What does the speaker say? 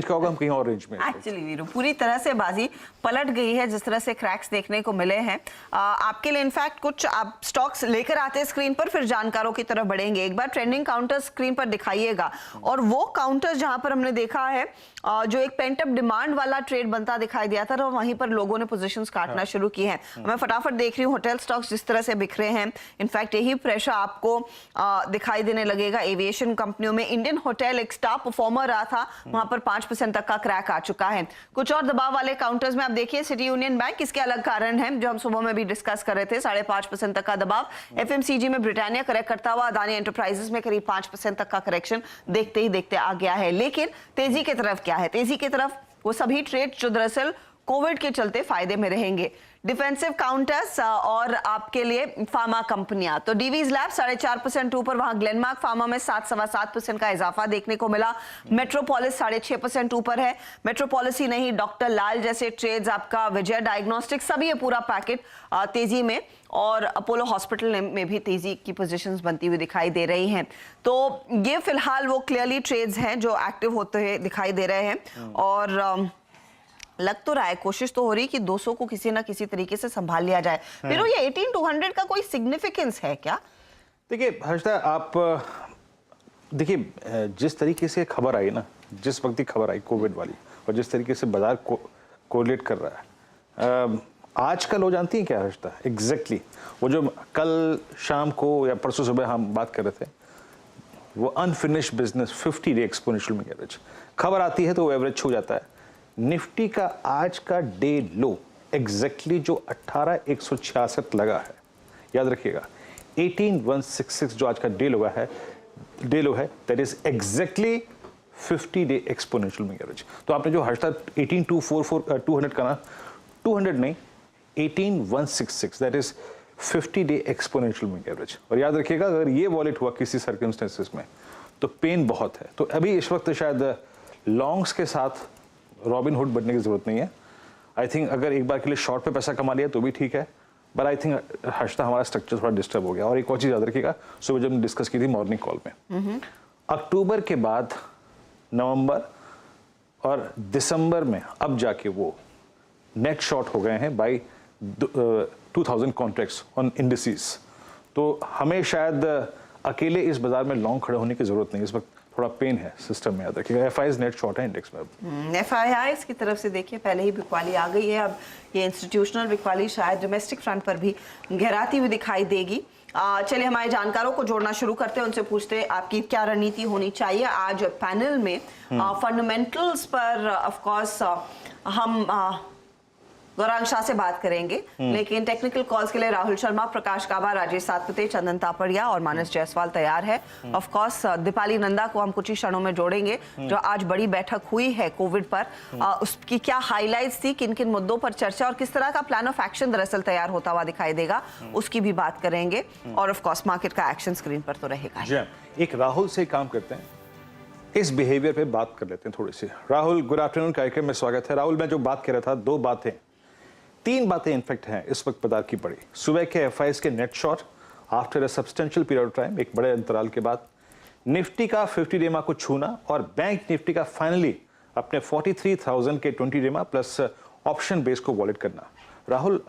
का होगा, हम कहीं और रेंज में। एक्चुअली वीरू पूरी तरह से बाजी पलट गई है, जिस तरह से क्रैक्स देखने को मिले हैं। आपके लिए इनफैक्ट कुछ आप स्टॉक्स लेकर आते हैं स्क्रीन पर, फिर जानकारों की तरफ बढ़ेंगे। एक बार ट्रेंडिंग काउंटर स्क्रीन पर दिखाइएगा, और वो काउंटर जहां पर हमने देखा है जो एक पेंट अप डिमांड वाला ट्रेड बनता दिखाई दिया था, तो वहीं पर लोगों ने पोजीशंस काटना शुरू की हैं। मैं फटाफट देख रही हूँ होटल स्टॉक्स जिस तरह से बिखरे हैं, इनफैक्ट यही प्रेशर आपको दिखाई देने लगेगा एविएशन कंपनियों में। इंडियन होटल एक स्टार परफॉर्मर रहा था, वहां पर 5% तक का क्रैक आ चुका है। कुछ और दबाव वाले काउंटर्स में आप देखिए सिटी यूनियन बैंक, इसके अलग कारण है जो हम सुबह में भी डिस्कस कर रहे थे, 5.5% तक का दबाव। एफएमसीजी में ब्रिटानिया करेक्ट करता हुआ, अदानी एंटरप्राइजेस में करीब 5% तक का करेक्शन देखते ही देखते आ गया है। लेकिन तेजी की तरफ क्या है? तेजी की तरफ वो सभी ट्रेड जो दरअसल कोविड के चलते फायदे में रहेंगे। डिफेंसिव काउंटर्स और आपके लिए फार्मा कंपनियां, तो डीवीज लैब 4.5% ऊपर, वहां ग्लेनमार्क फार्मा में 7.25% का इजाफा देखने को मिला। मेट्रोपोलिस 6.5% ऊपर है। मेट्रोपोलिस ही नहीं, डॉक्टर लाल जैसे ट्रेड्स, आपका विजय डायग्नोस्टिक्स, सभी ये पूरा पैकेट तेजी में, और अपोलो हॉस्पिटल में भी तेजी की पोजीशंस बनती हुई दिखाई दे रही हैं। तो ये फिलहाल वो क्लियरली ट्रेड्स हैं जो एक्टिव होते हुए दिखाई दे रहे हैं, और लग तो रहा है, कोशिश तो हो रही कि 200 को किसी ना किसी तरीके से संभाल लिया जाए। फिर ये 18-200 का कोई सिग्निफिकेंस है क्या? देखिए हर्षदा, आप देखिए जिस तरीके से खबर आई ना, जिस वक्त की खबर आई कोविड वाली, और जिस तरीके से बाजार कोरिलेट कर रहा है, आजकल वो जानती हैं क्या हर्षदा, एग्जैक्टली वो जो कल शाम को या परसों सुबह हम बात कर रहे थे, वो अनफिनिश्ड बिजनेस 50 डे एक्सपोनेंशियल में एवरेज खबर आती है तो वो एवरेज छू जाता है। निफ्टी का आज का डे लो एग्जैक्टली जो 18,166 लगा है, याद रखिएगा 18,166 जो आज का डे लो है, that is exactly 50 day exponential में एवरेज। तो आपने जो हर्षदा 18,200 का ना, 200 नहीं, 18,166 दैट इज 50 डे एक्सपोनेंशियल में एवरेज। और याद रखिएगा अगर ये वॉलेट हुआ किसी सर्कमस्टेंसेस में तो पेन बहुत है। तो अभी इस वक्त शायद लॉन्ग्स के साथ रॉबिन हुड बनने की जरूरत नहीं है। आई थिंक अगर एक बार के लिए शॉर्ट पे पैसा कमा लिया तो भी ठीक है, बट आई थिंक हर्षदा हमारा स्ट्रक्चर थोड़ा डिस्टर्ब हो गया। और एक और चीज याद रखिएगा, सुबह जब हमने डिस्कस की थी मॉर्निंग कॉल में, अक्टूबर के बाद नवंबर और दिसंबर में अब जाके वो नेट शॉर्ट हो गए हैं बाई 2000 कॉन्ट्रैक्ट्स ऑन इंडिसेस। तो हमें शायद अकेले इस बाजार में लॉन्ग खड़े होने की जरूरत नहीं, इस वक्त थोड़ा पेन है सिस्टम में, याद रखिएगा। एफआईआईज नेट शॉर्ट है इंडेक्स में। एफआईआईज की तरफ से देखिए पहले ही बिकवाली आ गई है, अब ये इंस्टीट्यूशनल बिकवाली शायद डोमेस्टिक फ्रंट पर भी गहराती हुई दिखाई देगी। चलिए हमारे जानकारों को जोड़ना शुरू करते हैं, उनसे पूछते हैं आपकी क्या रणनीति होनी चाहिए। आज पैनल में फंडामेंटल्स पर ऑफ कोर्स हम गौरांग शाह से बात करेंगे, लेकिन टेक्निकल कॉल्स के लिए राहुल शर्मा, प्रकाश काबा, राजेश सातपुते, चंदन तापड़िया और मानस जायसवाल तैयार है। ऑफ कोर्स दीपाली नंदा को हम कुछ ही क्षणों में जोड़ेंगे, जो आज बड़ी बैठक हुई है कोविड पर, उसकी क्या हाइलाइट्स थी, किन किन मुद्दों पर चर्चा और किस तरह का प्लान ऑफ एक्शन दरअसल तैयार होता हुआ दिखाई देगा, उसकी भी बात करेंगे। और ऑफ कोर्स मार्केट का एक्शन स्क्रीन पर तो रहेगा। एक राहुल से काम करते हैं, इस बिहेवियर पे बात कर लेते हैं थोड़ी सी। राहुल, गुड आफ्टरनून, कार्यक्रम में स्वागत है। राहुल, मैं जो बात कर रहा था, दो बातें, तीन बातें इनफैक्ट हैं इस वक्त बाजार की पड़ी। सुबह के एफआईआईज के net short after a substantial period of time, एक बड़े अंतराल के बाद, निफ्टी का 50 डे मा को छूना, और बैंक निफ्टी का फाइनली अपने 43,000 के 20 डे मा प्लस ऑप्शन बेस को वॉलेट करना। राहुल,